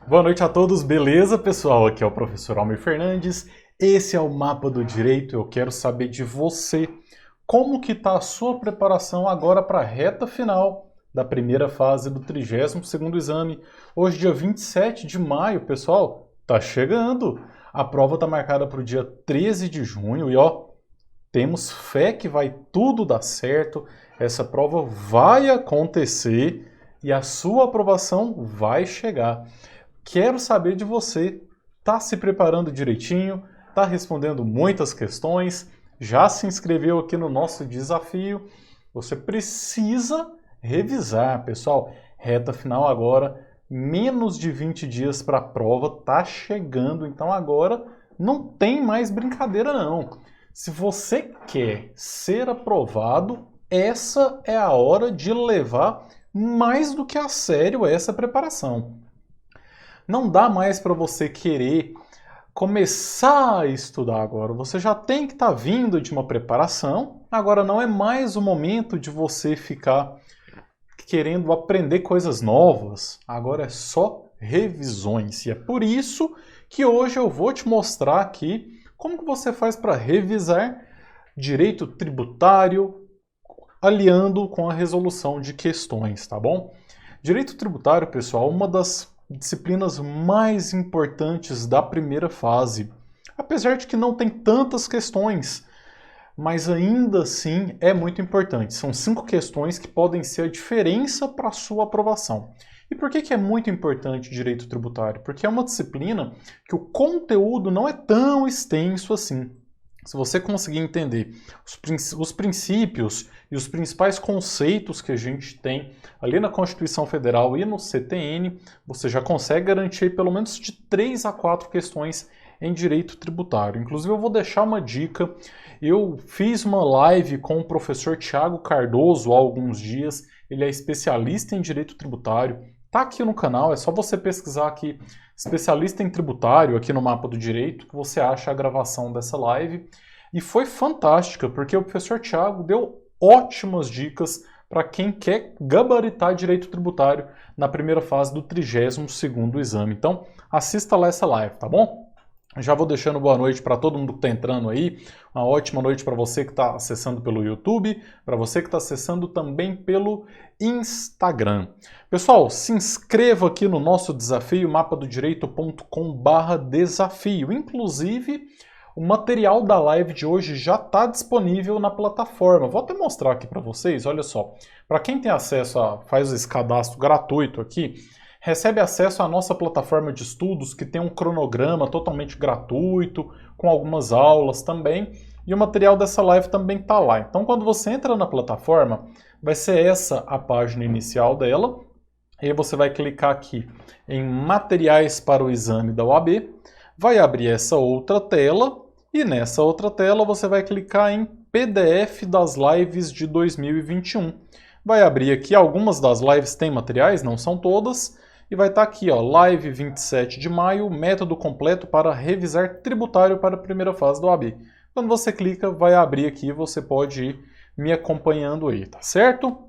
Boa noite a todos, beleza, pessoal? Aqui é o professor Almir Fernandes. Esse é o Mapa do Direito. Eu quero saber de você como que está a sua preparação agora para a reta final da primeira fase do 32º exame. Hoje, dia 27 de maio, pessoal, tá chegando. A prova está marcada para o dia 13 de junho e temos fé que vai tudo dar certo. Essa prova vai acontecer e a sua aprovação vai chegar. Quero saber de você. Tá se preparando direitinho? Tá respondendo muitas questões? Já se inscreveu aqui no nosso desafio? Você precisa revisar, pessoal. Reta final agora, menos de 20 dias para a prova, tá chegando. Então agora não tem mais brincadeira não. Se você quer ser aprovado, essa é a hora de levar mais do que a sério essa preparação. Não dá mais para você querer começar a estudar agora. Você já tem que estar vindo de uma preparação. Agora não é mais o momento de você ficar querendo aprender coisas novas. Agora é só revisões. E é por isso que hoje eu vou te mostrar aqui como que você faz para revisar direito tributário aliando com a resolução de questões, tá bom? Direito tributário, pessoal, uma das disciplinas mais importantes da primeira fase. Apesar de que não tem tantas questões, mas ainda assim é muito importante. São 5 questões que podem ser a diferença para a sua aprovação. E por que é muito importante direito tributário? Porque é uma disciplina que o conteúdo não é tão extenso assim. Se você conseguir entender os princípios e os principais conceitos que a gente tem ali na Constituição Federal e no CTN, você já consegue garantir pelo menos de 3 a 4 questões em direito tributário. Inclusive eu vou deixar uma dica, eu fiz uma live com o professor Thiago Cardoso há alguns dias, ele é especialista em direito tributário, está aqui no canal, é só você pesquisar aqui especialista em tributário aqui no Mapa do Direito, que você acha a gravação dessa live. E foi fantástica, porque o professor Thiago deu ótimas dicas para quem quer gabaritar direito tributário na primeira fase do 32º exame. Então, assista lá essa live, tá bom? Já vou deixando boa noite para todo mundo que está entrando aí. Uma ótima noite para você que está acessando pelo YouTube, para você que está acessando também pelo Instagram. Pessoal, se inscreva aqui no nosso desafio mapadodireito.com/desafio. Inclusive, o material da live de hoje já está disponível na plataforma. Vou até mostrar aqui para vocês, olha só. Para quem tem acesso faz esse cadastro gratuito aqui, recebe acesso à nossa plataforma de estudos, que tem um cronograma totalmente gratuito, com algumas aulas também, e o material dessa live também está lá. Então, quando você entra na plataforma, vai ser essa a página inicial dela, e aí você vai clicar aqui em materiais para o exame da OAB, vai abrir essa outra tela, e nessa outra tela você vai clicar em PDF das lives de 2021. Vai abrir aqui, algumas das lives têm materiais, não são todas, e vai estar aqui, live 27 de maio, método completo para revisar tributário para a primeira fase do OAB. Quando você clica, vai abrir aqui, você pode ir me acompanhando aí, tá certo?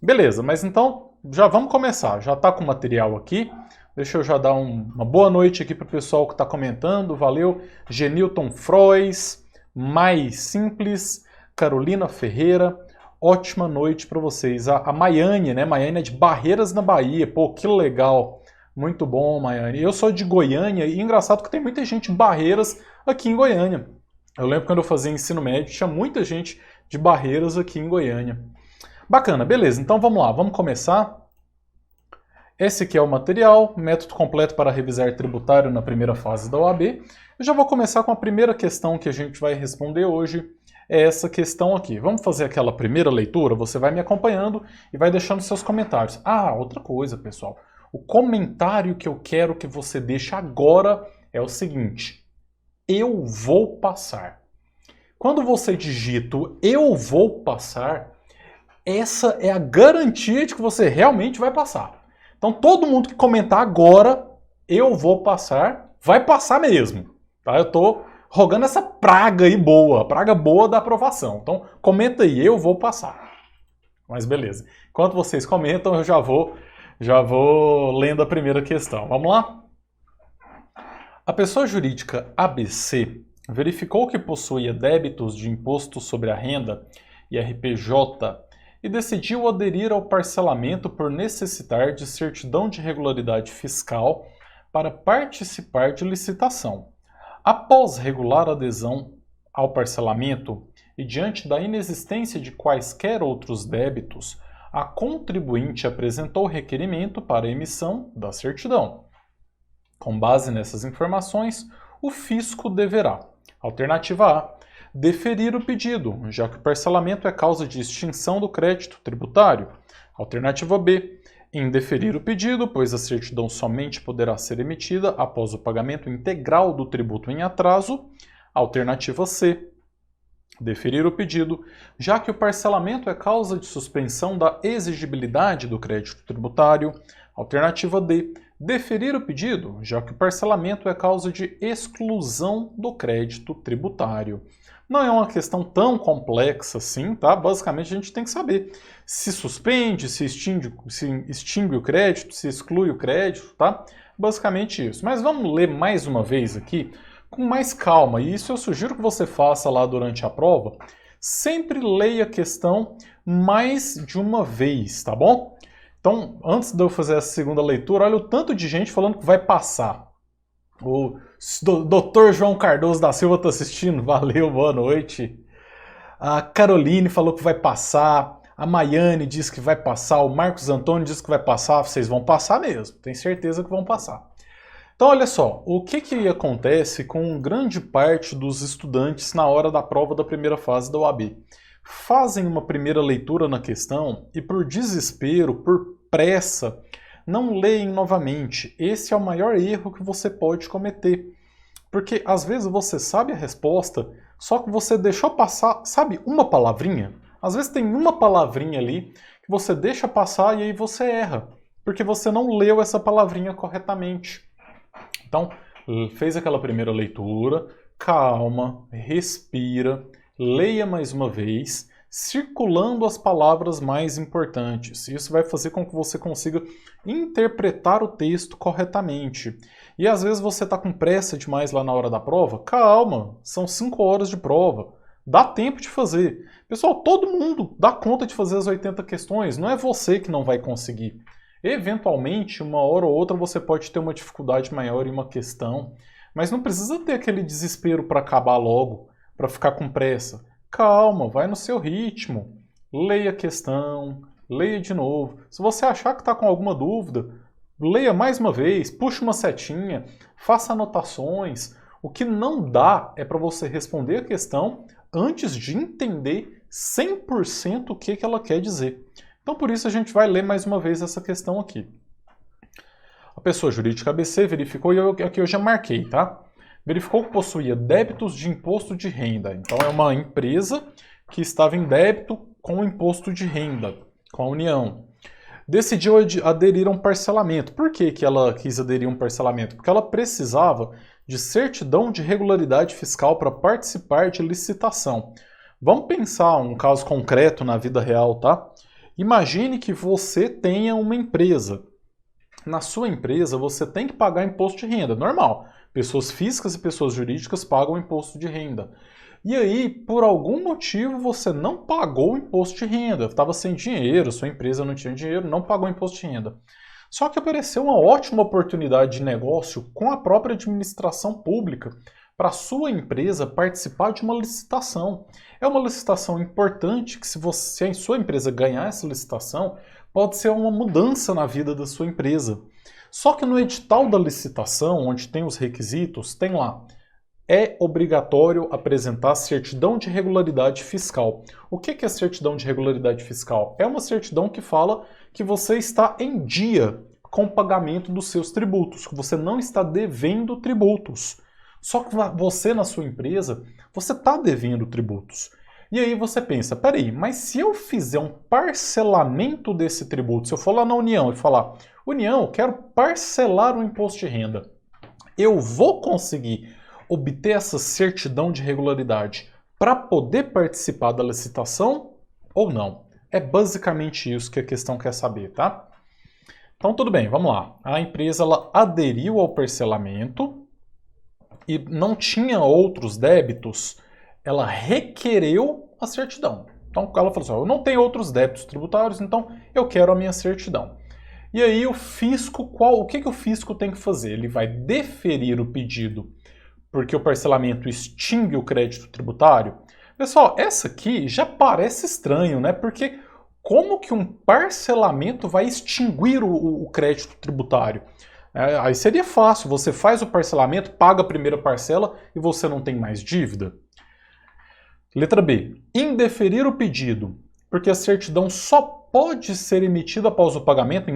Beleza, mas então já vamos começar, já está com o material aqui. Deixa eu já dar uma boa noite aqui para o pessoal que está comentando, valeu. Genilton Frois, Mais Simples, Carolina Ferreira, ótima noite para vocês. A Maiane, né? Maiane é de Barreiras na Bahia. Pô, que legal. Muito bom, Maiane. Eu sou de Goiânia e engraçado que tem muita gente de Barreiras aqui em Goiânia. Eu lembro quando eu fazia ensino médio, tinha muita gente de Barreiras aqui em Goiânia. Bacana, beleza. Então vamos lá, vamos começar. Esse aqui é o material, método completo para revisar tributário na primeira fase da OAB. Eu já vou começar com a primeira questão que a gente vai responder hoje. É essa questão aqui. Vamos fazer aquela primeira leitura? Você vai me acompanhando e vai deixando seus comentários. Ah, outra coisa, pessoal. O comentário que eu quero que você deixe agora é o seguinte. Eu vou passar. Quando você digita eu vou passar, essa é a garantia de que você realmente vai passar. Então todo mundo que comentar agora, eu vou passar, vai passar mesmo. Tá? Eu estou rogando essa praga aí boa, a praga boa da aprovação. Então comenta aí, eu vou passar. Mas beleza. Enquanto vocês comentam, eu já vou lendo a primeira questão. Vamos lá? A pessoa jurídica ABC verificou que possuía débitos de imposto sobre a renda, IRPJ, e decidiu aderir ao parcelamento por necessitar de certidão de regularidade fiscal para participar de licitação. Após regular adesão ao parcelamento e diante da inexistência de quaisquer outros débitos, a contribuinte apresentou requerimento para emissão da certidão. Com base nessas informações, o fisco deverá: alternativa A, deferir o pedido, já que o parcelamento é causa de extinção do crédito tributário. Alternativa B, indeferir o pedido, pois a certidão somente poderá ser emitida após o pagamento integral do tributo em atraso. Alternativa C, deferir o pedido, já que o parcelamento é causa de suspensão da exigibilidade do crédito tributário. Alternativa D, deferir o pedido, já que o parcelamento é causa de exclusão do crédito tributário. Não é uma questão tão complexa assim, tá? Basicamente a gente tem que saber se suspende, se extingue o crédito, se exclui o crédito, tá? Basicamente isso. Mas vamos ler mais uma vez aqui com mais calma, e isso eu sugiro que você faça lá durante a prova. Sempre leia a questão mais de uma vez, tá bom? Então, antes de eu fazer essa segunda leitura, olha o tanto de gente falando que vai passar. O Dr. João Cardoso da Silva está assistindo, valeu, boa noite. A Caroline falou que vai passar, a Maiane disse que vai passar, o Marcos Antônio disse que vai passar, vocês vão passar mesmo, tenho certeza que vão passar. Então, olha só, o que acontece com grande parte dos estudantes na hora da prova da primeira fase da OAB? Fazem uma primeira leitura na questão e, por desespero, por pressa, não leem novamente. Esse é o maior erro que você pode cometer. Porque, às vezes, você sabe a resposta, só que você deixou passar, sabe, uma palavrinha? Às vezes tem uma palavrinha ali que você deixa passar e aí você erra, porque você não leu essa palavrinha corretamente. Então, fez aquela primeira leitura, calma, respira, leia mais uma vez, circulando as palavras mais importantes. Isso vai fazer com que você consiga interpretar o texto corretamente. E às vezes você está com pressa demais lá na hora da prova. Calma, são 5 horas de prova. Dá tempo de fazer. Pessoal, todo mundo dá conta de fazer as 80 questões. Não é você que não vai conseguir. Eventualmente, uma hora ou outra você pode ter uma dificuldade maior em uma questão, mas não precisa ter aquele desespero para acabar logo, para ficar com pressa. Calma, vai no seu ritmo, leia a questão, leia de novo. Se você achar que está com alguma dúvida, leia mais uma vez, puxe uma setinha, faça anotações. O que não dá é para você responder a questão antes de entender 100% o que ela quer dizer. Então, por isso, a gente vai ler mais uma vez essa questão aqui. A pessoa jurídica ABC verificou, e aqui eu já marquei, tá? Verificou que possuía débitos de imposto de renda. Então, é uma empresa que estava em débito com o imposto de renda, com a União. Decidiu aderir a um parcelamento. Por que ela quis aderir a um parcelamento? Porque ela precisava de certidão de regularidade fiscal para participar de licitação. Vamos pensar um caso concreto na vida real, tá? Imagine que você tenha uma empresa. Na sua empresa, você tem que pagar imposto de renda, normal. Pessoas físicas e pessoas jurídicas pagam imposto de renda. E aí, por algum motivo, você não pagou o imposto de renda. Estava sem dinheiro, sua empresa não tinha dinheiro, não pagou imposto de renda. Só que apareceu uma ótima oportunidade de negócio com a própria administração pública para a sua empresa participar de uma licitação. É uma licitação importante que, se a sua empresa ganhar essa licitação, pode ser uma mudança na vida da sua empresa. Só que no edital da licitação, onde tem os requisitos, tem lá: é obrigatório apresentar certidão de regularidade fiscal. O que é certidão de regularidade fiscal? É uma certidão que fala que você está em dia com o pagamento dos seus tributos, que você não está devendo tributos. Só que você, na sua empresa, você está devendo tributos. E aí você pensa, peraí, mas se eu fizer um parcelamento desse tributo, se eu for lá na União e falar, União, eu quero parcelar o imposto de renda, eu vou conseguir obter essa certidão de regularidade para poder participar da licitação ou não? É basicamente isso que a questão quer saber, tá? Então tudo bem, vamos lá. A empresa ela aderiu ao parcelamento, e não tinha outros débitos, ela requereu a certidão. Então ela falou assim, eu não tenho outros débitos tributários, então eu quero a minha certidão. E aí o fisco, o que o fisco tem que fazer? Ele vai deferir o pedido porque o parcelamento extingue o crédito tributário? Pessoal, essa aqui já parece estranho, né? Porque como que um parcelamento vai extinguir o crédito tributário? Aí seria fácil, você faz o parcelamento, paga a primeira parcela e você não tem mais dívida. Letra B. Indeferir o pedido, porque a certidão só pode ser emitida após o pagamento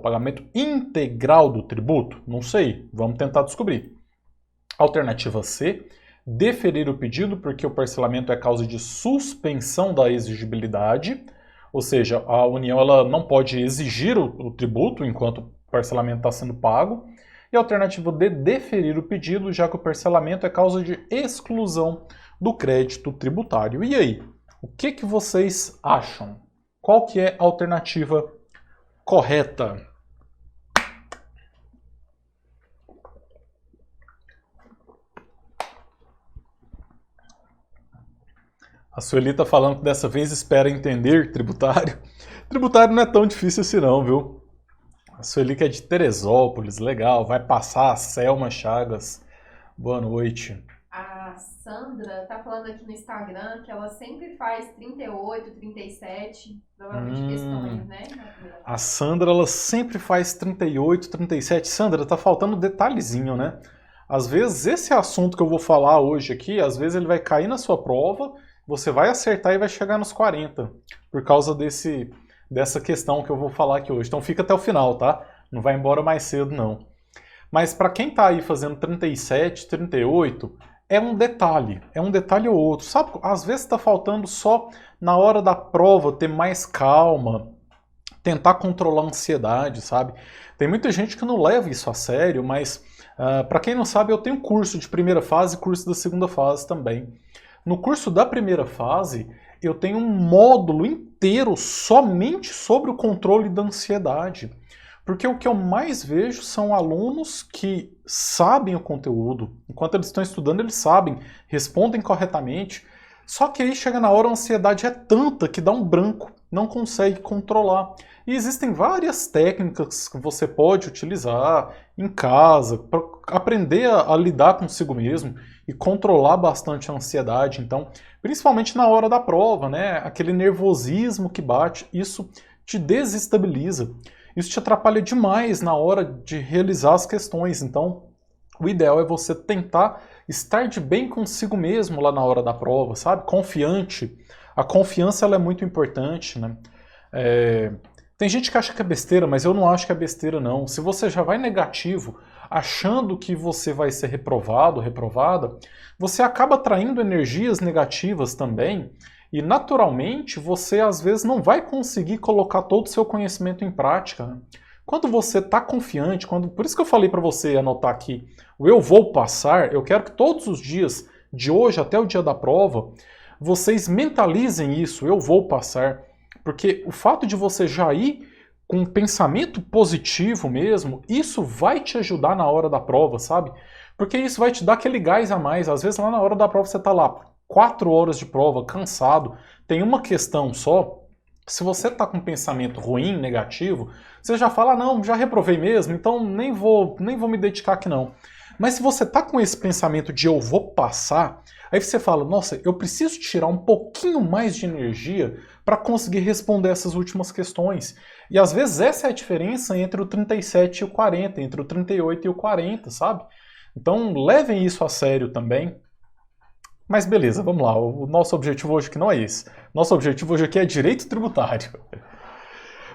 pagamento integral do tributo? Não sei, vamos tentar descobrir. Alternativa C. Deferir o pedido porque o parcelamento é causa de suspensão da exigibilidade, ou seja, a União ela não pode exigir o tributo enquanto o parcelamento está sendo pago. E a alternativa D. Deferir o pedido, já que o parcelamento é causa de exclusão do crédito tributário. E aí, o que vocês acham? Qual que é a alternativa correta? A Sueli está falando que dessa vez espera entender tributário. Tributário não é tão difícil assim não, viu? A Sueli que é de Teresópolis, legal. Vai passar a Selma Chagas. Boa noite. A Sandra tá falando aqui no Instagram que ela sempre faz 38, 37, provavelmente questões, né? A Sandra, ela sempre faz 38, 37. Sandra, tá faltando um detalhezinho, né? Às vezes esse assunto que eu vou falar hoje aqui, às vezes ele vai cair na sua prova, você vai acertar e vai chegar nos 40, por causa dessa questão que eu vou falar aqui hoje. Então fica até o final, tá? Não vai embora mais cedo, não. Mas para quem tá aí fazendo 37, 38, é um detalhe ou outro. Sabe, às vezes está faltando só na hora da prova ter mais calma, tentar controlar a ansiedade, sabe? Tem muita gente que não leva isso a sério, mas para quem não sabe, eu tenho curso de primeira fase e curso da segunda fase também. No curso da primeira fase, eu tenho um módulo inteiro somente sobre o controle da ansiedade. Porque o que eu mais vejo são alunos que sabem o conteúdo. Enquanto eles estão estudando, eles sabem, respondem corretamente. Só que aí chega na hora, a ansiedade é tanta que dá um branco, não consegue controlar. E existem várias técnicas que você pode utilizar em casa para aprender a lidar consigo mesmo e controlar bastante a ansiedade. Então, principalmente na hora da prova, né? Aquele nervosismo que bate, isso te desestabiliza. Isso te atrapalha demais na hora de realizar as questões. Então, o ideal é você tentar estar de bem consigo mesmo lá na hora da prova, sabe? Confiante. A confiança ela é muito importante, né? Tem gente que acha que é besteira, mas eu não acho que é besteira, não. Se você já vai negativo, achando que você vai ser reprovado, reprovada, você acaba atraindo energias negativas também, e naturalmente você às vezes não vai conseguir colocar todo o seu conhecimento em prática, né? Quando você está confiante, por isso que eu falei para você anotar aqui, o eu vou passar, eu quero que todos os dias, de hoje até o dia da prova, vocês mentalizem isso, eu vou passar. Porque o fato de você já ir com um pensamento positivo mesmo, isso vai te ajudar na hora da prova, sabe? Porque isso vai te dar aquele gás a mais. Às vezes lá na hora da prova você está lá, 4 horas de prova, cansado, tem uma questão só. Se você está com um pensamento ruim, negativo, você já fala, não, já reprovei mesmo, então nem vou me dedicar aqui não. Mas se você está com esse pensamento de eu vou passar, aí você fala, nossa, eu preciso tirar um pouquinho mais de energia para conseguir responder essas últimas questões. E às vezes essa é a diferença entre o 37 e o 40, entre o 38 e o 40, sabe? Então levem isso a sério também. Mas beleza, vamos lá. O nosso objetivo hoje aqui não é esse. Nosso objetivo hoje aqui é direito tributário.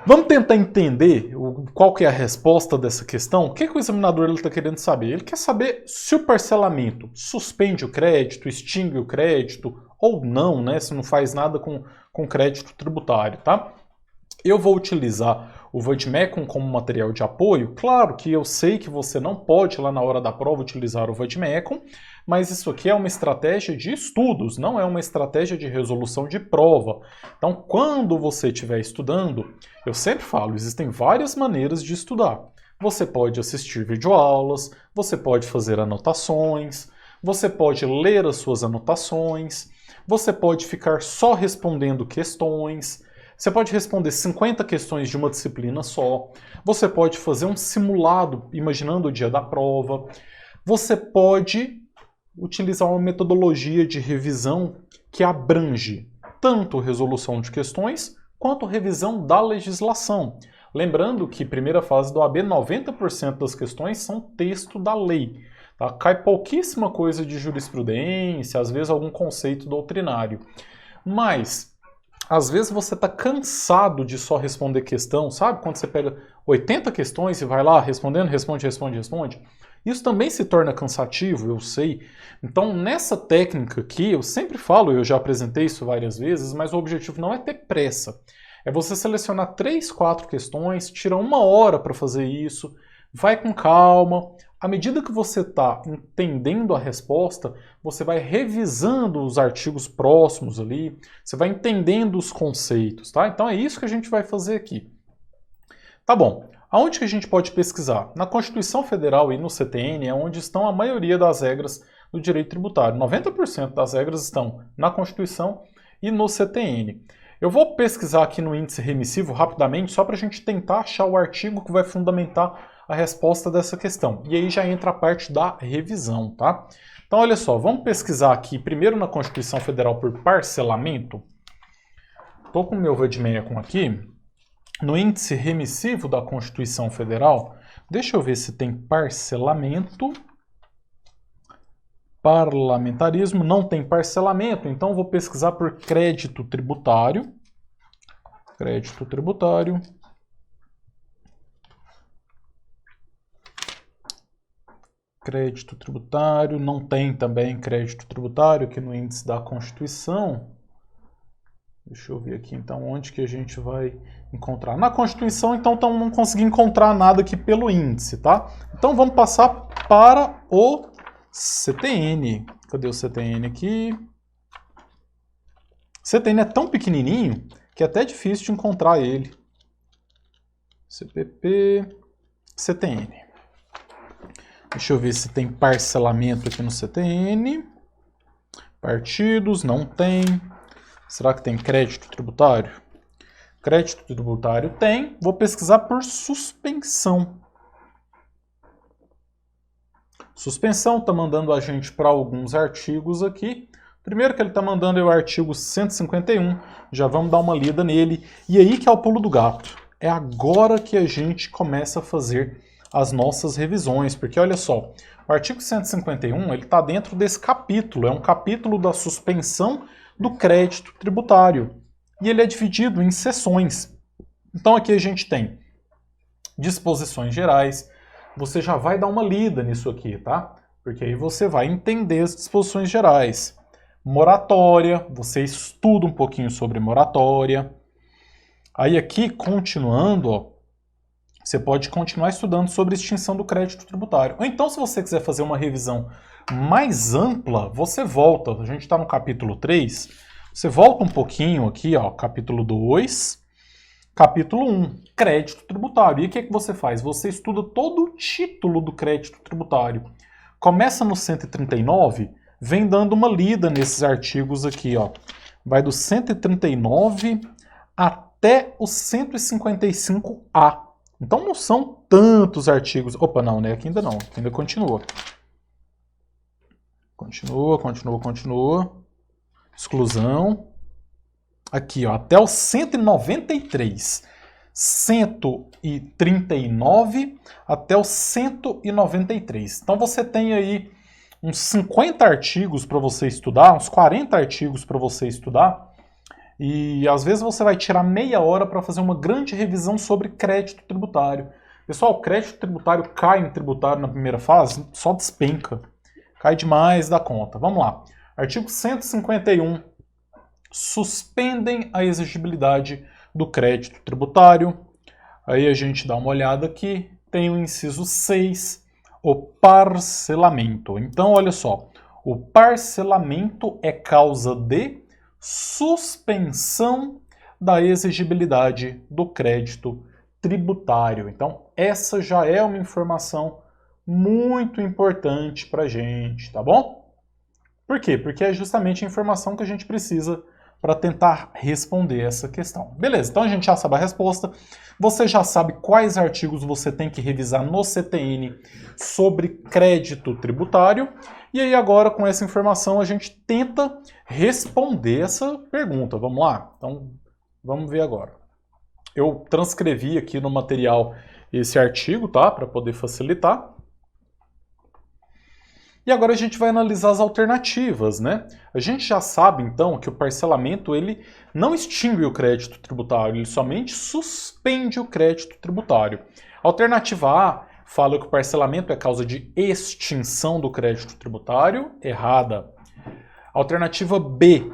Vamos tentar entender qual que é a resposta dessa questão? O que o examinador está querendo saber? Ele quer saber se o parcelamento suspende o crédito, extingue o crédito ou não, né? Se não faz nada com crédito tributário, tá? Eu vou utilizar o Vademecum como material de apoio. Claro que eu sei que você não pode, lá na hora da prova, utilizar o Vademecum, mas isso aqui é uma estratégia de estudos, não é uma estratégia de resolução de prova. Então, quando você estiver estudando, eu sempre falo, existem várias maneiras de estudar. você pode assistir videoaulas, você pode fazer anotações, você pode ler as suas anotações, você pode ficar só respondendo questões, você pode responder 50 questões de uma disciplina só, você pode fazer um simulado imaginando o dia da prova, você pode utilizar uma metodologia de revisão que abrange tanto resolução de questões quanto revisão da legislação. Lembrando que primeira fase do AB, 90% das questões são texto da lei. Tá? Cai pouquíssima coisa de jurisprudência, às vezes algum conceito doutrinário. Mas, às vezes você está cansado de só responder questão, sabe? Quando você pega 80 questões e vai lá respondendo, responde. Isso também se torna cansativo, eu sei. Então, nessa técnica aqui, eu sempre falo, eu já apresentei isso várias vezes, mas o objetivo não é ter pressa. É você selecionar 3, 4 questões, tira 1 hora para fazer isso, vai com calma. À medida que você está entendendo a resposta, você vai revisando os artigos próximos ali, você vai entendendo os conceitos, tá? Então é isso que a gente vai fazer aqui. Tá bom. Aonde que a gente pode pesquisar? Na Constituição Federal e no CTN é onde estão a maioria das regras do direito tributário. 90% das regras estão na Constituição e no CTN. Eu vou pesquisar aqui no índice remissivo rapidamente, só para a gente tentar achar o artigo que vai fundamentar a resposta dessa questão. E aí já entra a parte da revisão, tá? Então, olha só, vamos pesquisar aqui primeiro na Constituição Federal por parcelamento. Estou com o meu Vademecum aqui. No índice remissivo da Constituição Federal, deixa eu ver se tem parcelamento. Parlamentarismo, não tem parcelamento, então vou pesquisar por crédito tributário. Crédito tributário. Crédito tributário, não tem também crédito tributário aqui no índice da Constituição. Deixa eu ver aqui então onde que a gente vai encontrar. Na Constituição, então não consegui encontrar nada aqui pelo índice, tá? Então vamos passar para o CTN. Cadê o CTN aqui? CTN é tão pequenininho que é até difícil de encontrar ele. CPP, CTN. Deixa eu ver se tem parcelamento aqui no CTN. Partidos, não tem. Será que tem crédito tributário? Crédito tributário tem. Vou pesquisar por suspensão. Suspensão está mandando a gente para alguns artigos aqui. Primeiro que ele está mandando é o artigo 151. Já vamos dar uma lida nele. E aí que é o pulo do gato. É agora que a gente começa a fazer as nossas revisões. Porque olha só, o artigo 151 ele está dentro desse capítulo. É um capítulo da suspensão do crédito tributário. E ele é dividido em seções. Então aqui a gente tem disposições gerais. Você já vai dar uma lida nisso aqui, tá? Porque aí você vai entender as disposições gerais. Moratória, você estuda um pouquinho sobre moratória. Aí aqui, continuando, ó, você pode continuar estudando sobre extinção do crédito tributário. Ou então, se você quiser fazer uma revisão mais ampla, você volta. A gente está no capítulo 3. Você volta um pouquinho aqui, ó, capítulo 2, capítulo 1, crédito tributário. E o que que você faz? Você estuda todo o título do crédito tributário. Começa no 139, vem dando uma lida nesses artigos aqui, ó. Vai do 139 até o 155A. Então não são tantos artigos. Opa, não, né? Aqui ainda não. Aqui ainda continua. Continua. Exclusão. Aqui, ó, até o 193. 139 até o 193. Então você tem aí uns 50 artigos para você estudar, uns 40 artigos para você estudar. E às vezes você vai tirar meia hora para fazer uma grande revisão sobre crédito tributário. Pessoal, crédito tributário cai em tributário na primeira fase, só despenca. Cai demais da conta. Vamos lá. Artigo 151. Suspendem a exigibilidade do crédito tributário. Aí a gente dá uma olhada aqui. Tem o inciso 6, o parcelamento. Então, olha só. O parcelamento é causa de suspensão da exigibilidade do crédito tributário. Então, essa já é uma informação muito importante para a gente, tá bom? Por quê? Porque é justamente a informação que a gente precisa para tentar responder essa questão. Beleza, então a gente já sabe a resposta. Você já sabe quais artigos você tem que revisar no CTN sobre crédito tributário. E aí agora, com essa informação, a gente tenta responder essa pergunta. Vamos lá? Então, vamos ver agora. Eu transcrevi aqui no material esse artigo, tá? Para poder facilitar. E agora a gente vai analisar as alternativas, né? A gente já sabe, então, que o parcelamento ele não extingue o crédito tributário, ele somente suspende o crédito tributário. A alternativa A fala que o parcelamento é causa de extinção do crédito tributário, errada. A alternativa B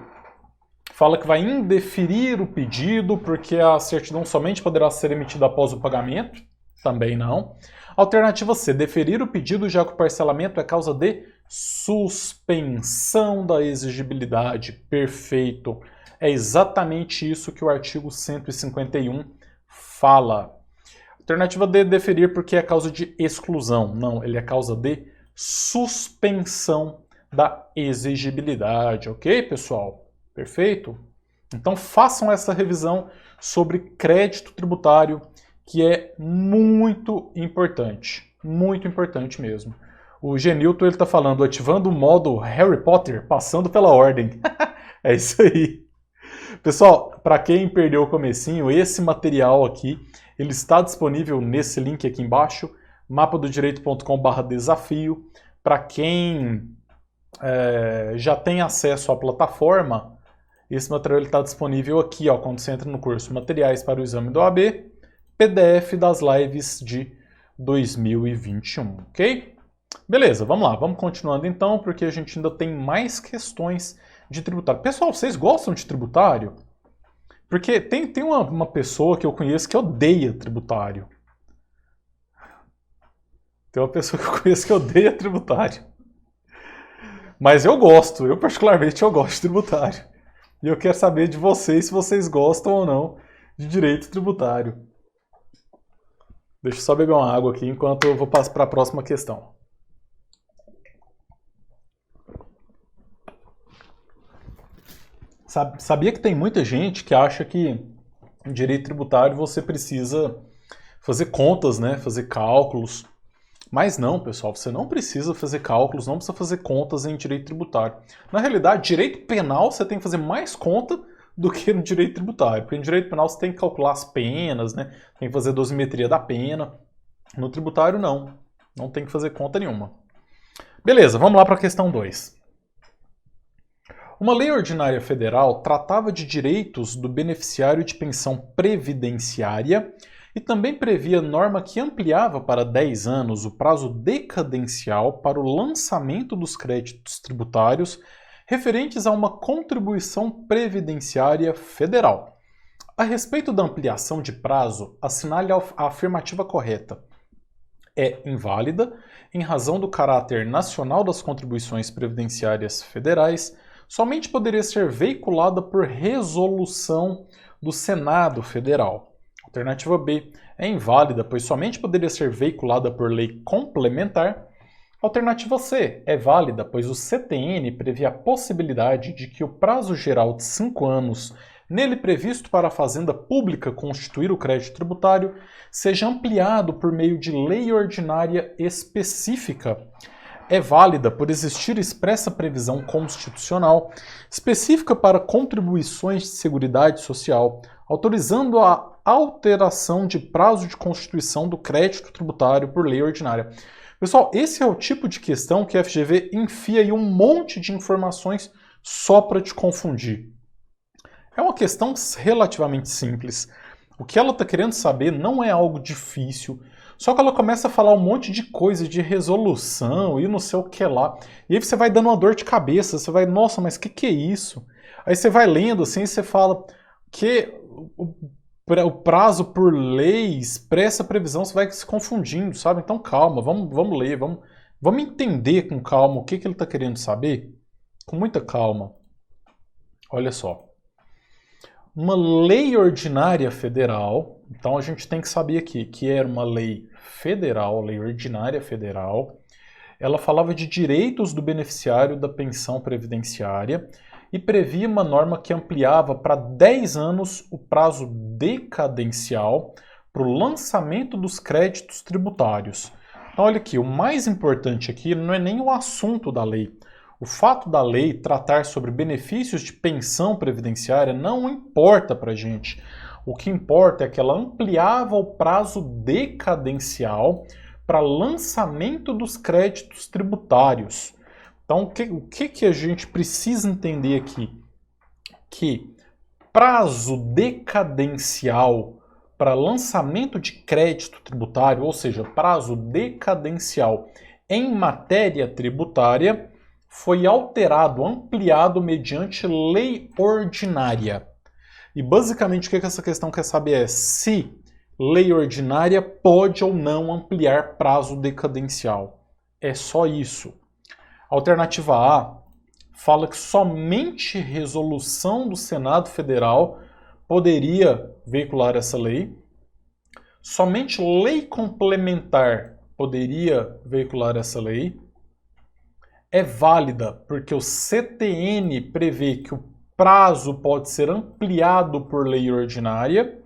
fala que vai indeferir o pedido porque a certidão somente poderá ser emitida após o pagamento, também não. Alternativa C, deferir o pedido já que o parcelamento é causa de suspensão da exigibilidade. Perfeito. É exatamente isso que o artigo 151 fala. Alternativa D, deferir porque é causa de exclusão. Não, ele é causa de suspensão da exigibilidade. Ok, pessoal? Perfeito? Então façam essa revisão sobre crédito tributário, que é muito importante mesmo. O Genilton está falando, ativando o modo Harry Potter, passando pela ordem. É isso aí. Pessoal, para quem perdeu o comecinho, esse material aqui, ele está disponível nesse link aqui embaixo, mapadodireito.com/desafio. Para quem já tem acesso à plataforma, esse material está disponível aqui, ó, quando você entra no curso Materiais para o Exame da OAB, PDF das lives de 2021, ok? Beleza, vamos lá, vamos continuando então, porque a gente ainda tem mais questões de tributário. Pessoal, vocês gostam de tributário? Porque tem uma pessoa que eu conheço que odeia tributário. Tem uma pessoa que eu conheço que odeia tributário. Mas eu gosto, eu particularmente eu gosto de tributário. E eu quero saber de vocês se vocês gostam ou não de direito tributário. Deixa eu só beber uma água aqui enquanto eu vou passar para a próxima questão. Sabia que tem muita gente que acha que em direito tributário você precisa fazer contas, né? Fazer cálculos. Mas não, pessoal, você não precisa fazer cálculos, não precisa fazer contas em direito tributário. Na realidade, direito penal você tem que fazer mais conta do que no direito tributário. Porque no direito penal você tem que calcular as penas, né? Tem que fazer dosimetria da pena. No tributário, não. Não tem que fazer conta nenhuma. Beleza, vamos lá para a questão 2. Uma lei ordinária federal tratava de direitos do beneficiário de pensão previdenciária e também previa norma que ampliava para 10 anos o prazo decadencial para o lançamento dos créditos tributários referentes a uma contribuição previdenciária federal. A respeito da ampliação de prazo, assinale a afirmativa correta. É inválida em razão do caráter nacional das contribuições previdenciárias federais, somente poderia ser veiculada por resolução do Senado Federal. Alternativa B é inválida, pois somente poderia ser veiculada por lei complementar. Alternativa C é válida, pois o CTN prevê a possibilidade de que o prazo geral de 5 anos nele previsto para a Fazenda Pública constituir o crédito tributário seja ampliado por meio de lei ordinária específica. É válida por existir expressa previsão constitucional específica para contribuições de seguridade social, autorizando a alteração de prazo de constituição do crédito tributário por lei ordinária. Pessoal, esse é o tipo de questão que a FGV enfia aí um monte de informações só para te confundir. É uma questão relativamente simples. O que ela está querendo saber não é algo difícil, só que ela começa a falar um monte de coisa de resolução e não sei o que lá. E aí você vai dando uma dor de cabeça, você vai, nossa, mas o que é isso? Aí você vai lendo assim e você fala que o prazo por lei expressa previsão, você vai se confundindo, sabe? Então calma, vamos ler, vamos entender com calma o que ele está querendo saber. Com muita calma. Olha só. Uma lei ordinária federal Então a gente tem que saber aqui que era uma lei federal, lei ordinária federal. Ela falava de direitos do beneficiário da pensão previdenciária e previa uma norma que ampliava para 10 anos o prazo decadencial para o lançamento dos créditos tributários. Então olha aqui, o mais importante aqui não é nem o assunto da lei. O fato da lei tratar sobre benefícios de pensão previdenciária não importa para a gente. O que importa é que ela ampliava o prazo decadencial para lançamento dos créditos tributários. Então, o que a gente precisa entender aqui? Que prazo decadencial para lançamento de crédito tributário, ou seja, prazo decadencial em matéria tributária, foi alterado, ampliado mediante lei ordinária. E basicamente o que essa questão quer saber é se lei ordinária pode ou não ampliar prazo decadencial. É só isso. Alternativa A fala que somente resolução do Senado Federal poderia veicular essa lei. Somente lei complementar poderia veicular essa lei. É válida porque o CTN prevê que o prazo pode ser ampliado por lei ordinária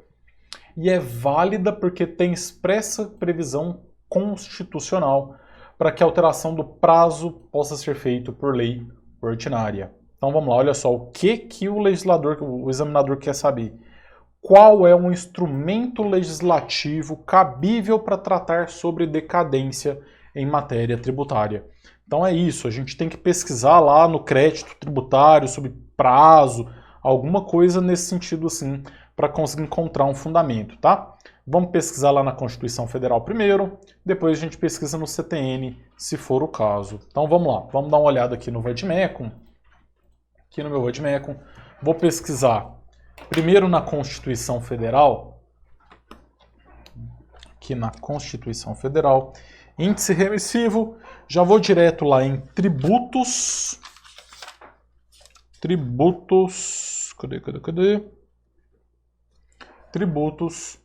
e é válida porque tem expressa previsão constitucional para que a alteração do prazo possa ser feita por lei ordinária. Então vamos lá, olha só o que o legislador, o examinador quer saber. Qual é um instrumento legislativo cabível para tratar sobre decadência em matéria tributária? Então é isso, a gente tem que pesquisar lá no crédito tributário sobre prazo, alguma coisa nesse sentido assim, para conseguir encontrar um fundamento, tá? Vamos pesquisar lá na Constituição Federal primeiro, depois a gente pesquisa no CTN, se for o caso. Então vamos lá, vamos dar uma olhada aqui no Vademecum. Aqui no meu Vademecum, vou pesquisar primeiro na Constituição Federal, aqui na Constituição Federal, índice remissivo, já vou direto lá em tributos. Cadê? Tributos.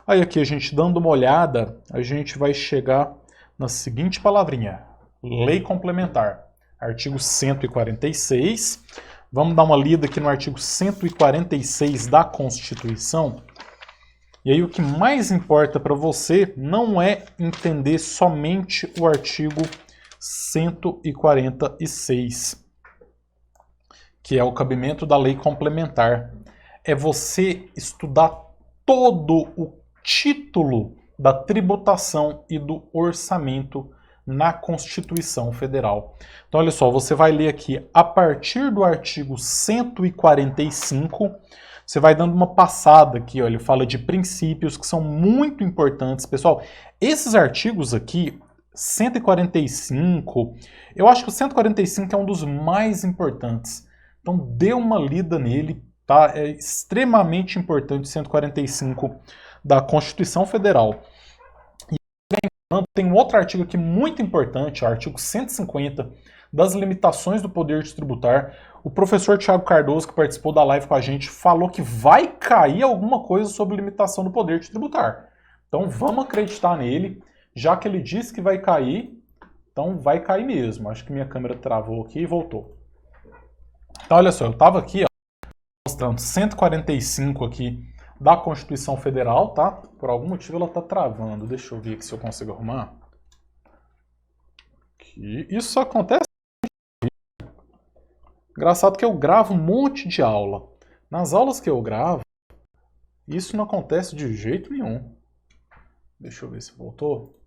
Aí aqui a gente dando uma olhada, a gente vai chegar na seguinte palavrinha, lei complementar, artigo 146. Vamos dar uma lida aqui no artigo 146 da Constituição. E aí o que mais importa para você não é entender somente o artigo 146, que é o cabimento da lei complementar. É você estudar todo o título da tributação e do orçamento na Constituição Federal. Então olha só, você vai ler aqui a partir do artigo 145, você vai dando uma passada aqui, ó, ele fala de princípios que são muito importantes. Pessoal, esses artigos aqui, 145, eu acho que o 145 é um dos mais importantes. Então dê uma lida nele, tá? É extremamente importante o 145 da Constituição Federal. E tem um outro artigo aqui muito importante, o artigo 150, das limitações do poder de tributar. O professor Thiago Cardoso, que participou da live com a gente, falou que vai cair alguma coisa sobre limitação do poder de tributar. Então vamos acreditar nele, já que ele disse que vai cair, então vai cair mesmo. Acho que minha câmera travou aqui e voltou. Então olha só, eu estava aqui ó, mostrando 145 aqui da Constituição Federal, tá? Por algum motivo ela está travando. Deixa eu ver aqui se eu consigo arrumar. Aqui. Isso acontece. Engraçado que eu gravo um monte de aula. Nas aulas que eu gravo, isso não acontece de jeito nenhum. Deixa eu ver se voltou.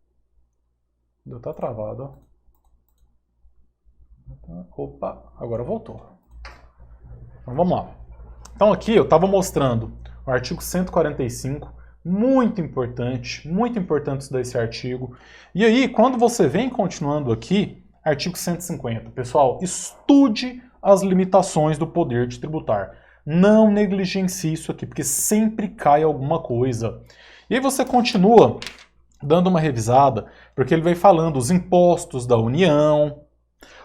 Deu tá travado, ó. Opa, agora voltou. Então vamos lá. Então aqui eu estava mostrando o artigo 145, muito importante estudar esse artigo. E aí, quando você vem continuando aqui, artigo 150, pessoal, estude as limitações do poder de tributar. Não negligencie isso aqui, porque sempre cai alguma coisa. E aí você continua dando uma revisada, porque ele vem falando os impostos da União,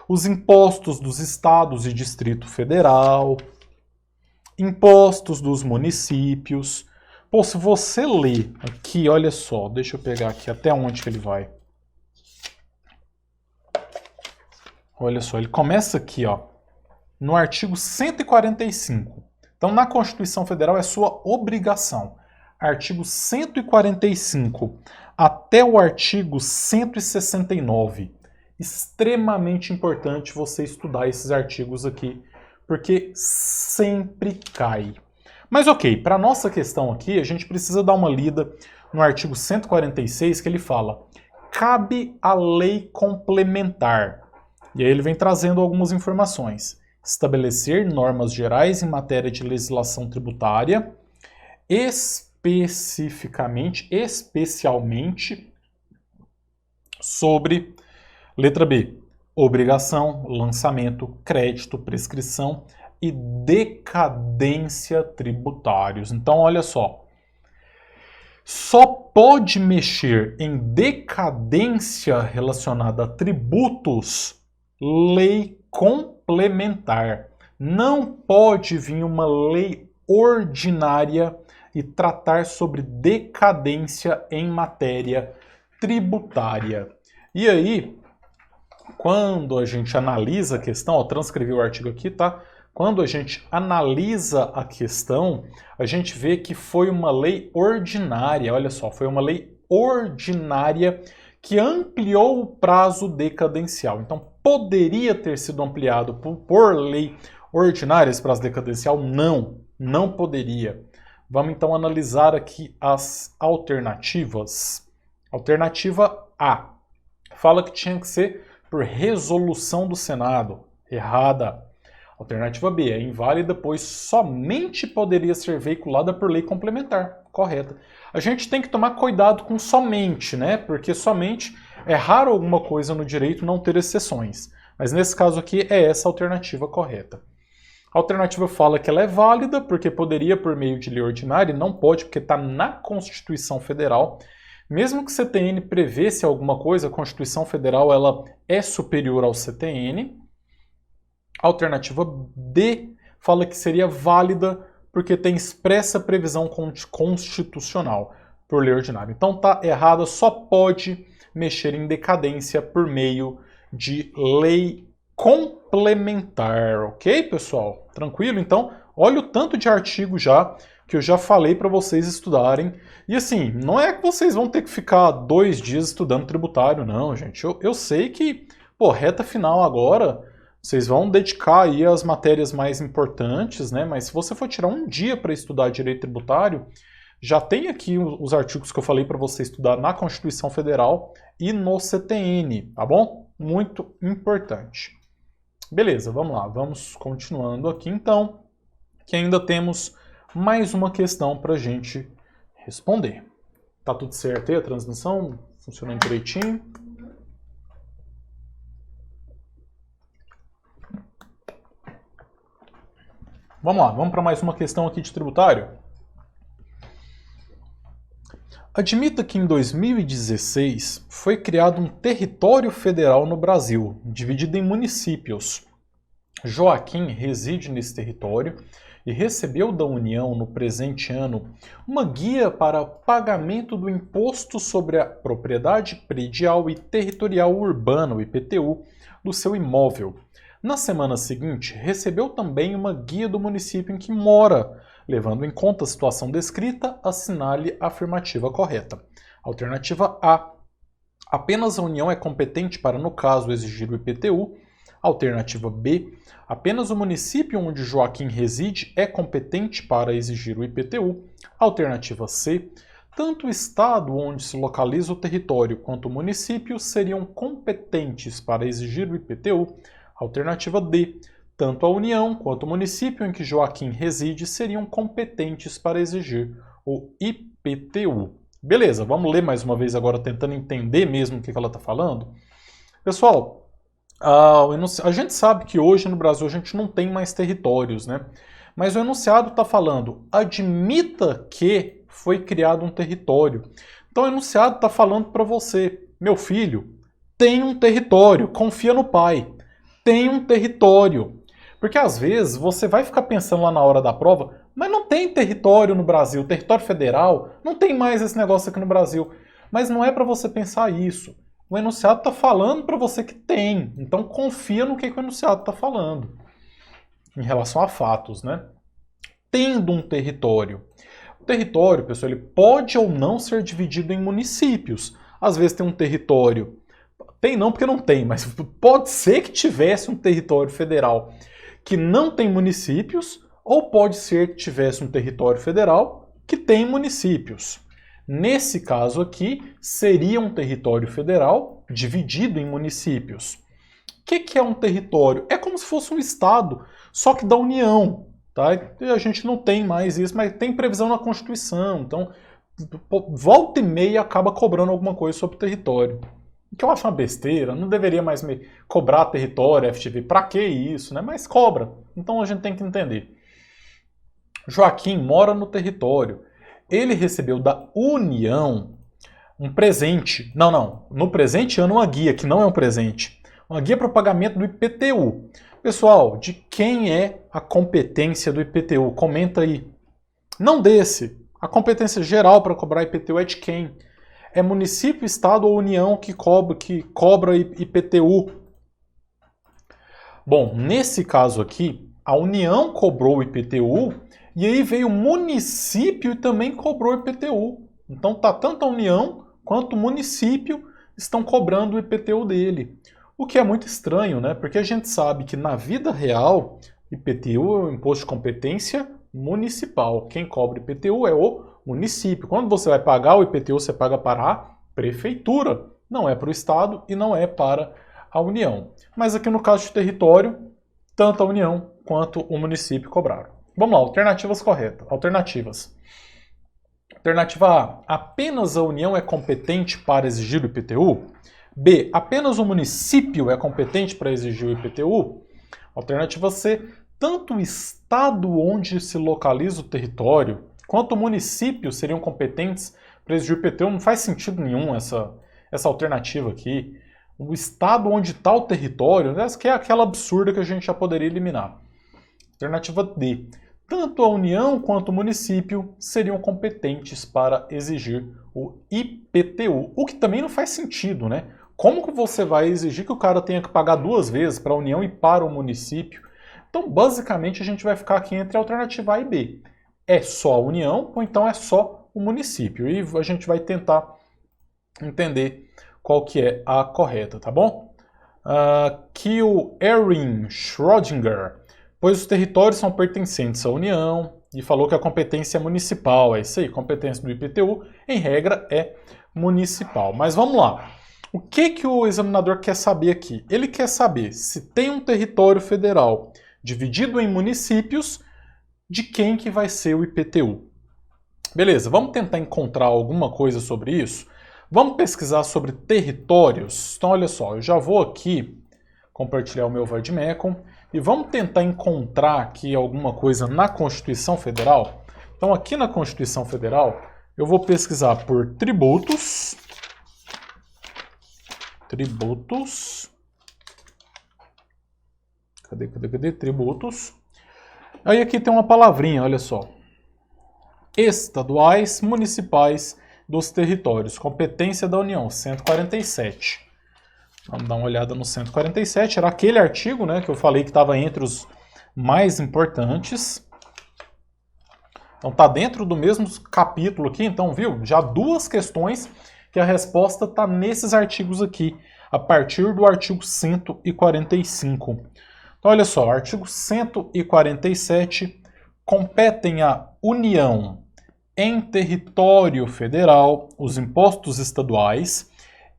os impostos dos estados e Distrito Federal, impostos dos municípios. Pô, se você ler aqui, olha só, deixa eu pegar aqui até onde que ele vai. Olha só, ele começa aqui, ó, no artigo 145. Então, na Constituição Federal é sua obrigação. Artigo 145 até o artigo 169. Extremamente importante você estudar esses artigos aqui, porque sempre cai. Mas ok, para a nossa questão aqui, a gente precisa dar uma lida no artigo 146, que ele fala: cabe à lei complementar. E aí ele vem trazendo algumas informações. Estabelecer normas gerais em matéria de legislação tributária, especialmente sobre, letra B, obrigação, lançamento, crédito, prescrição e decadência tributários. Então, olha só pode mexer em decadência relacionada a tributos lei complementar. Não pode vir uma lei ordinária e tratar sobre decadência em matéria tributária. E aí, quando a gente analisa a questão, ó, transcrevi o artigo aqui, tá? Quando a gente analisa a questão, a gente vê que foi uma lei ordinária, olha só, foi uma lei ordinária que ampliou o prazo decadencial. Então, poderia ter sido ampliado por lei ordinária esse prazo decadencial? Não, não poderia. Vamos então analisar aqui as alternativas. Alternativa A. Fala que tinha que ser por resolução do Senado. Errada. Alternativa B. É inválida, pois somente poderia ser veiculada por lei complementar. Correta. A gente tem que tomar cuidado com somente, né? Porque somente é raro alguma coisa no direito não ter exceções. Mas nesse caso aqui é essa a alternativa correta. A alternativa fala que ela é válida porque poderia por meio de lei ordinária e não pode porque está na Constituição Federal. Mesmo que o CTN prevesse alguma coisa, a Constituição Federal ela é superior ao CTN. A alternativa D fala que seria válida porque tem expressa previsão constitucional por lei ordinária. Então tá errada, só pode mexer em decadência por meio de lei complementar, ok, pessoal? Tranquilo? Então, olha o tanto de artigo já que eu já falei para vocês estudarem. E assim, não é que vocês vão ter que ficar 2 dias estudando tributário, não, gente. Eu sei que, pô, reta final agora, vocês vão dedicar aí as matérias mais importantes, né? Mas se você for tirar um dia para estudar direito tributário, já tem aqui os artigos que eu falei para você estudar na Constituição Federal e no CTN, tá bom? Muito importante. Beleza, vamos lá, vamos continuando aqui então, que ainda temos mais uma questão para a gente responder. Tá tudo certo aí a transmissão? Funcionando direitinho? Vamos lá, vamos para mais uma questão aqui de tributário. Admita que em 2016 foi criado um território federal no Brasil, dividido em municípios. Joaquim reside nesse território e recebeu da União no presente ano uma guia para pagamento do Imposto sobre a Propriedade Predial e Territorial Urbana, o IPTU, do seu imóvel. Na semana seguinte, recebeu também uma guia do município em que mora. Levando em conta a situação descrita, assinale a afirmativa correta. Alternativa A. Apenas a União é competente para, no caso, exigir o IPTU. Alternativa B. Apenas o município onde Joaquim reside é competente para exigir o IPTU. Alternativa C. Tanto o estado onde se localiza o território quanto o município seriam competentes para exigir o IPTU. Alternativa D. Tanto a União quanto o município em que Joaquim reside seriam competentes para exigir o IPTU. Beleza, vamos ler mais uma vez agora, tentando entender mesmo o que ela está falando. Pessoal, a gente sabe que hoje no Brasil a gente não tem mais territórios, né? Mas o enunciado está falando, admita que foi criado um território. Então o enunciado está falando para você, meu filho, tem um território, confia no pai, tem um território. Porque às vezes você vai ficar pensando lá na hora da prova, Mas não tem território no Brasil, território federal, não tem mais esse negócio aqui no Brasil. Mas não é para você pensar isso. O enunciado está falando para você que tem. Então confia no que o enunciado está falando. Em relação a fatos, né? Tendo um território. O território, pessoal, ele pode ou não ser dividido em municípios. Às vezes tem um território... Tem não, porque não tem, mas pode ser que tivesse um território federal que não tem municípios, ou pode ser que tivesse um território federal que tem municípios. Nesse caso aqui, seria um território federal dividido em municípios. O que é um território? É como se fosse um estado, só que da União. Tá? E a gente não tem mais isso, mas tem previsão na Constituição. Então, volta e meia acaba cobrando alguma coisa sobre o território. O que eu acho uma besteira, não deveria mais me cobrar território, FGV, pra que isso, né? Mas cobra, então a gente tem que entender. Joaquim mora no território, ele recebeu da União um presente, no presente ano uma guia, que não é um presente, uma guia para o pagamento do IPTU. Pessoal, de quem é a competência do IPTU? Comenta aí. Não desse, a competência geral para cobrar IPTU é de quem? É município, estado ou união que cobra IPTU? Bom, nesse caso aqui, a União cobrou o IPTU e aí veio o município e também cobrou o IPTU. Então tá tanto a União quanto o município estão cobrando o IPTU dele. O que é muito estranho, né? Porque a gente sabe que na vida real, IPTU é o imposto de competência municipal. Quem cobra IPTU é o município. Quando você vai pagar o IPTU, você paga para a prefeitura. Não é para o estado e não é para a União. Mas aqui no caso de território, tanto a União quanto o município cobraram. Vamos lá, alternativas corretas. Alternativas. Alternativa A. Apenas a União é competente para exigir o IPTU? B. Apenas o município é competente para exigir o IPTU? Alternativa C. Tanto o estado onde se localiza o território quanto o município seriam competentes para exigir o IPTU. Não faz sentido nenhum essa alternativa aqui. O estado onde está o território, essa que é aquela absurda que a gente já poderia eliminar. Alternativa D. Tanto a União quanto o município seriam competentes para exigir o IPTU. O que também não faz sentido, né? Como que você vai exigir que o cara tenha que pagar duas vezes para a União e para o município? Então, basicamente, a gente vai ficar aqui entre a alternativa A e B. É só a União ou então é só o município? E a gente vai tentar entender qual que é a correta, tá bom? Que o Erwin Schrödinger, pois os territórios são pertencentes à União, e falou que a competência é municipal. É isso aí, competência do IPTU, em regra, é municipal. Mas vamos lá. O que o examinador quer saber aqui? Ele quer saber se tem um território federal dividido em municípios, de quem que vai ser o IPTU. Beleza, vamos tentar encontrar alguma coisa sobre isso? Vamos pesquisar sobre territórios? Então, olha só, eu já vou aqui compartilhar o meu Vademecum e vamos tentar encontrar aqui alguma coisa na Constituição Federal. Então, aqui na Constituição Federal, eu vou pesquisar por tributos. Tributos. Cadê? Tributos. Aí aqui tem uma palavrinha, olha só. Estaduais, municipais dos territórios. Competência da União, 147. Vamos dar uma olhada no 147. Era aquele artigo, né, que eu falei que estava entre os mais importantes. Então tá dentro do mesmo capítulo aqui. Então, viu? Já duas questões que a resposta está nesses artigos aqui, a partir do artigo 145. Então, olha só, artigo 147, competem à União em território federal os impostos estaduais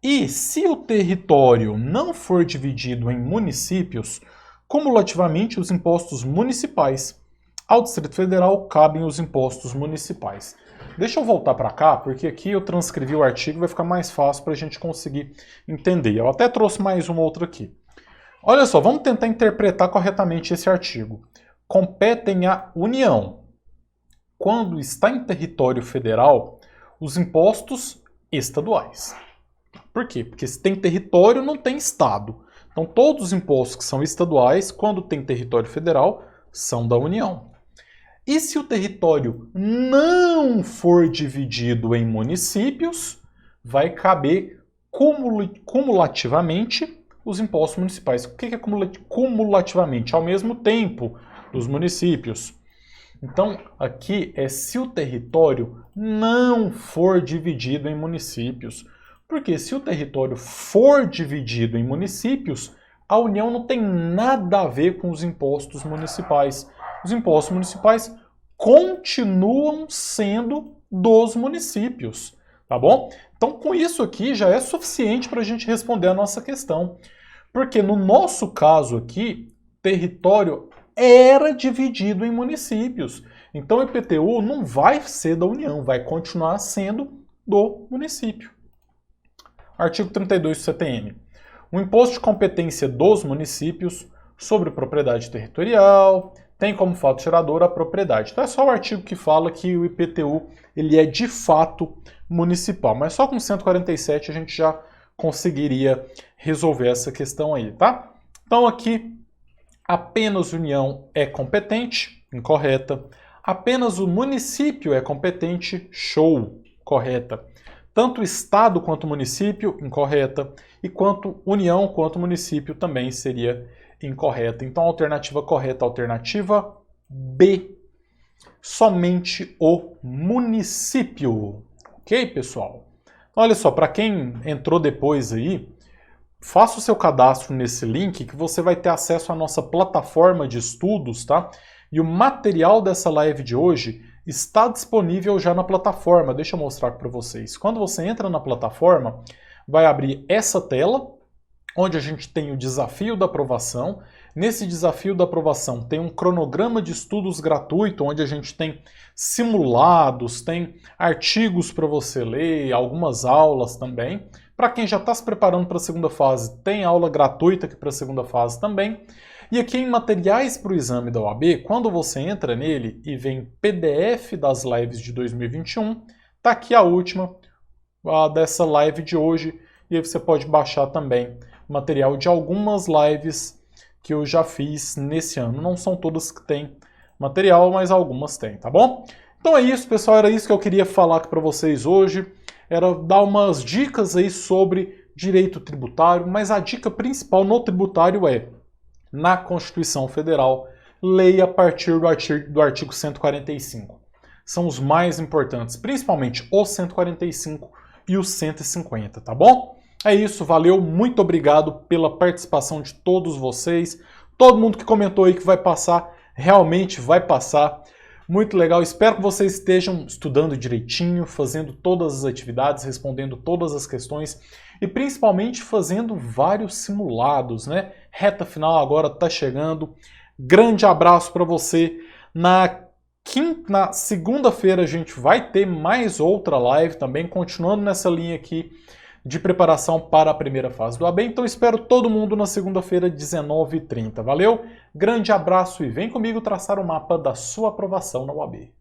e, se o território não for dividido em municípios, cumulativamente os impostos municipais. Ao Distrito Federal cabem os impostos municipais. Deixa eu voltar para cá, porque aqui eu transcrevi o artigo, vai ficar mais fácil para a gente conseguir entender. Eu até trouxe mais um outro aqui. Olha só, vamos tentar interpretar corretamente esse artigo. Competem à União. Quando está em território federal, os impostos estaduais. Por quê? Porque se tem território, não tem estado. Então, todos os impostos que são estaduais, quando tem território federal, são da União. E se o território não for dividido em municípios, vai caber cumulativamente os impostos municipais. O que é cumulativamente? Ao mesmo tempo dos municípios. Então, aqui é se o território não for dividido em municípios. Porque se o território for dividido em municípios, a União não tem nada a ver com os impostos municipais. Os impostos municipais continuam sendo dos municípios, tá bom? Então, com isso aqui já é suficiente para a gente responder a nossa questão. Porque no nosso caso aqui, território era dividido em municípios. Então, o IPTU não vai ser da União, vai continuar sendo do município. Artigo 32 do CTN. O imposto de competência dos municípios sobre propriedade territorial tem como fato gerador a propriedade. Então é só o artigo que fala que o IPTU ele é de fato municipal, mas só com 147 a gente já conseguiria resolver essa questão aí, tá? Então aqui apenas União é competente, incorreta. Apenas o município é competente, show, correta. Tanto o Estado quanto o município, incorreta. E quanto União quanto município também seria incorreta. Então, a alternativa correta, a alternativa B. Somente o município. Ok, pessoal? Olha só, para quem entrou depois aí, faça o seu cadastro nesse link que você vai ter acesso à nossa plataforma de estudos, tá? E o material dessa live de hoje está disponível já na plataforma. Deixa eu mostrar para vocês. Quando você entra na plataforma, vai abrir essa tela, onde a gente tem o desafio da aprovação. Nesse desafio da aprovação tem um cronograma de estudos gratuito, onde a gente tem simulados, tem artigos para você ler, algumas aulas também. Para quem já está se preparando para a segunda fase, tem aula gratuita aqui para a segunda fase também. E aqui em materiais para o exame da OAB, quando você entra nele e vem PDF das lives de 2021, tá aqui a última dessa live de hoje. E aí você pode baixar também material de algumas lives que eu já fiz nesse ano. Não são todas que tem material, mas algumas tem, tá bom? Então é isso, pessoal. Era isso que eu queria falar para vocês hoje. Era dar umas dicas aí sobre direito tributário, mas a dica principal no tributário é, na Constituição Federal, leia a partir do artigo 145. São os mais importantes, principalmente o 145 e o 150, tá bom? É isso, valeu, muito obrigado pela participação de todos vocês. Todo mundo que comentou aí que vai passar, realmente vai passar. Muito legal, espero que vocês estejam estudando direitinho, fazendo todas as atividades, respondendo todas as questões e principalmente fazendo vários simulados, né? Reta final agora está chegando. Grande abraço para você. Na segunda-feira a gente vai ter mais outra live também, continuando nessa linha aqui de preparação para a primeira fase do AB. Então espero todo mundo na segunda-feira, 19h30. Valeu? Grande abraço e vem comigo traçar o mapa da sua aprovação na UAB.